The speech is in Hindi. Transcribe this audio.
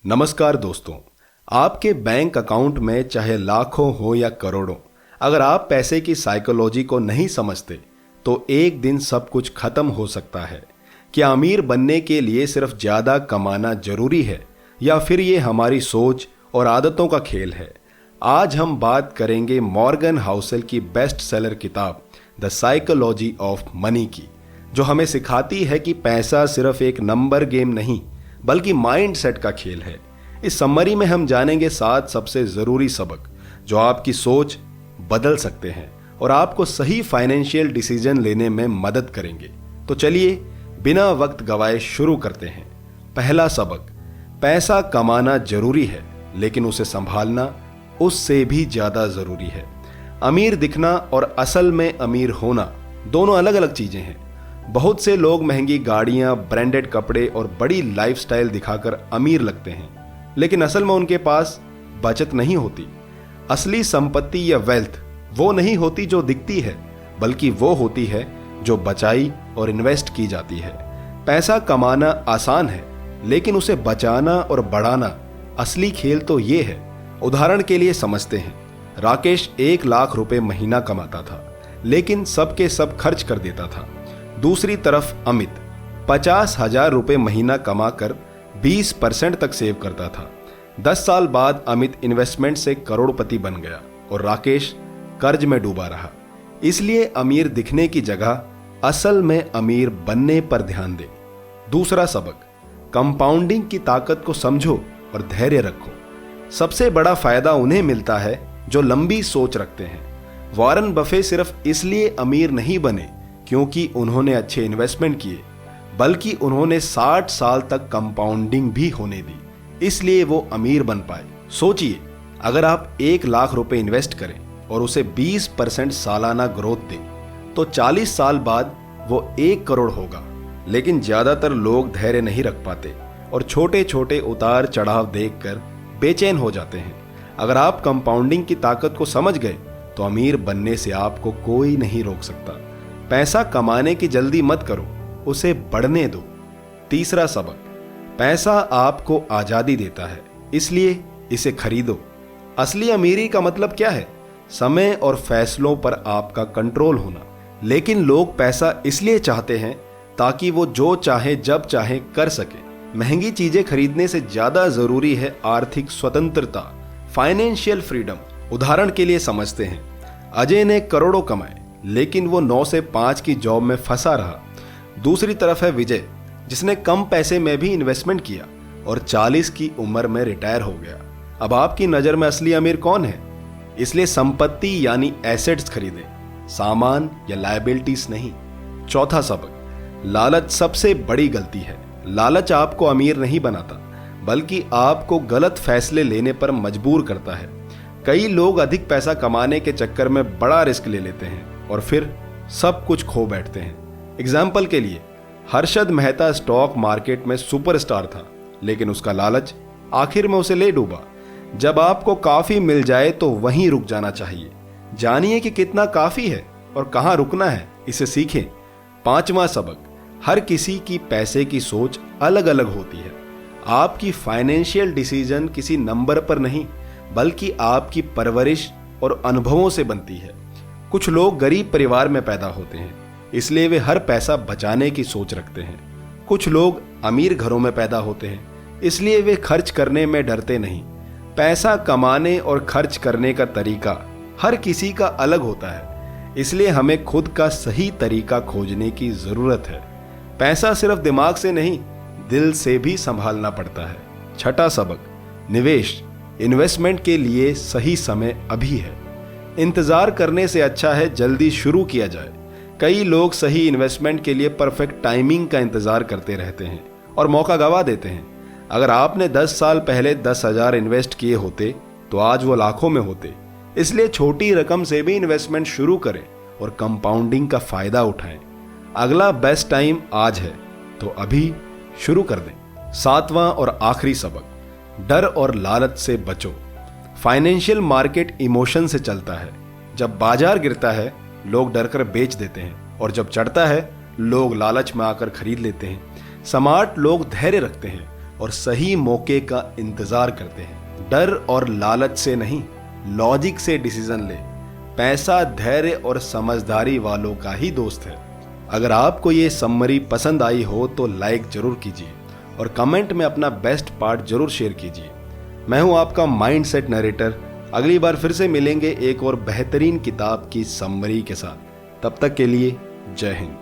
नमस्कार दोस्तों। आपके बैंक अकाउंट में चाहे लाखों हो या करोड़ों, अगर आप पैसे की साइकोलॉजी को नहीं समझते तो एक दिन सब कुछ खत्म हो सकता है। क्या अमीर बनने के लिए सिर्फ ज्यादा कमाना जरूरी है या फिर ये हमारी सोच और आदतों का खेल है? आज हम बात करेंगे मॉर्गन हाउसेल की बेस्ट सेलर किताब द साइकोलॉजी ऑफ मनी की, जो हमें सिखाती है कि पैसा सिर्फ एक नंबर गेम नहीं बल्कि माइंड सेट का खेल है। इस समरी में हम जानेंगे 7 सबसे जरूरी सबक जो आपकी सोच बदल सकते हैं और आपको सही फाइनेंशियल डिसीजन लेने में मदद करेंगे। तो चलिए बिना वक्त गवाए शुरू करते हैं। पहला सबक, पैसा कमाना जरूरी है लेकिन उसे संभालना उससे भी ज्यादा जरूरी है। अमीर दिखना और असल में अमीर होना दोनों अलग अलग चीजें हैं। बहुत से लोग महंगी गाड़ियां, ब्रांडेड कपड़े और बड़ी लाइफस्टाइल दिखाकर अमीर लगते हैं, लेकिन असल में उनके पास बचत नहीं होती। असली संपत्ति या वेल्थ वो नहीं होती जो दिखती है, बल्कि वो होती है जो बचाई और इन्वेस्ट की जाती है। पैसा कमाना आसान है, लेकिन उसे बचाना और बढ़ाना असली खेल तो ये है। उदाहरण के लिए समझते हैं, राकेश 1 लाख रुपए महीना कमाता था, लेकिन सबके सब खर्च कर देता था। दूसरी तरफ अमित 50,000 रुपए महीना कमाकर 20% तक सेव करता था। 10 साल बाद अमित इन्वेस्टमेंट से करोड़पति बन गया और राकेश कर्ज में डूबा रहा। इसलिए अमीर दिखने की जगह असल में अमीर बनने पर ध्यान दे। दूसरा सबक, कंपाउंडिंग की ताकत को समझो और धैर्य रखो। सबसे बड़ा फायदा उन्हें मिलता है जो लंबी सोच रखते हैं। वॉरेन बफे सिर्फ इसलिए अमीर नहीं बने क्योंकि उन्होंने अच्छे इन्वेस्टमेंट किए, बल्कि उन्होंने 60 साल तक कंपाउंडिंग भी होने दी, इसलिए वो अमीर बन पाए। सोचिए, अगर आप 1 लाख रुपए इन्वेस्ट करें और उसे 20% सालाना ग्रोथ दें तो 40 साल बाद वो 1 करोड़ होगा। लेकिन ज्यादातर लोग धैर्य नहीं रख पाते और छोटे छोटे उतार चढ़ाव देखकर बेचैन हो जाते हैं। अगर आप कंपाउंडिंग की ताकत को समझ गए तो अमीर बनने से आपको कोई नहीं रोक सकता। पैसा कमाने की जल्दी मत करो, उसे बढ़ने दो। तीसरा सबक, पैसा आपको आजादी देता है, इसलिए इसे खरीदो। असली अमीरी का मतलब क्या है? समय और फैसलों पर आपका कंट्रोल होना। लेकिन लोग पैसा इसलिए चाहते हैं ताकि वो जो चाहे जब चाहे कर सके। महंगी चीजें खरीदने से ज्यादा जरूरी है आर्थिक स्वतंत्रता, फाइनेंशियल फ्रीडम। उदाहरण के लिए समझते हैं, अजय ने करोड़ों कमाए लेकिन वो 9 से 5 की जॉब में फंसा रहा। दूसरी तरफ है विजय, जिसने कम पैसे में भी इन्वेस्टमेंट किया और 40 की उम्र में रिटायर हो गया। अब आपकी नजर में असली अमीर कौन है? इसलिए संपत्ति यानी एसेट्स खरीदें, सामान या लायबिलिटीज नहीं। चौथा सबक, लालच सबसे बड़ी गलती है। लालच आपको अमीर नहीं बनाता, बल्कि आपको गलत फैसले लेने पर मजबूर करता है। कई लोग अधिक पैसा कमाने के चक्कर में बड़ा रिस्क ले लेते हैं और फिर सब कुछ खो बैठते हैं। एग्जाम्पल के लिए, हर्षद मेहता स्टॉक मार्केट में सुपरस्टार था, लेकिन उसका लालच आखिर में उसे ले डूबा। जब आपको काफी मिल जाए तो वहीं रुक जाना चाहिए। जानिए कि कितना काफी है और कहां रुकना है, इसे सीखें। 5वां सबक, हर किसी की पैसे की सोच अलग अलग होती है। आपकी फाइनेंशियल डिसीजन किसी नंबर पर नहीं, बल्कि आपकी परवरिश और अनुभवों से बनती है। कुछ लोग गरीब परिवार में पैदा होते हैं, इसलिए वे हर पैसा बचाने की सोच रखते हैं। कुछ लोग अमीर घरों में पैदा होते हैं, इसलिए वे खर्च करने में डरते नहीं। पैसा कमाने और खर्च करने का तरीका हर किसी का अलग होता है, इसलिए हमें खुद का सही तरीका खोजने की जरूरत है। पैसा सिर्फ दिमाग से नहीं, दिल से भी संभालना पड़ता है। 6वां सबक, निवेश, इन्वेस्टमेंट के लिए सही समय अभी है। इंतजार करने से अच्छा है जल्दी शुरू किया जाए। कई लोग सही इन्वेस्टमेंट के लिए परफेक्ट टाइमिंग का इंतजार करते रहते हैं और मौका गवा देते हैं। अगर आपने 10 साल पहले 10,000 इन्वेस्ट किए होते तो आज वो लाखों में होते। इसलिए छोटी रकम से भी इन्वेस्टमेंट शुरू करें और कंपाउंडिंग का फायदा उठाएं। अगला बेस्ट टाइम आज है, तो अभी शुरू कर दें। 7वां और आखिरी सबक, डर और लालच से बचो। फाइनेंशियल मार्केट इमोशन से चलता है। जब बाजार गिरता है लोग डरकर बेच देते हैं और जब चढ़ता है लोग लालच में आकर खरीद लेते हैं। स्मार्ट लोग धैर्य रखते हैं, और सही मौके का इंतजार करते हैं। डर और लालच से नहीं, लॉजिक से डिसीजन ले। पैसा धैर्य और समझदारी वालों का ही दोस्त है। अगर आपको ये समरी पसंद आई हो तो लाइक जरूर कीजिए और कमेंट में अपना बेस्ट पार्ट जरूर शेयर कीजिए। मैं हूं आपका माइंडसेट नरेटर। अगली बार फिर से मिलेंगे एक और बेहतरीन किताब की समरी के साथ। तब तक के लिए जय हिंद।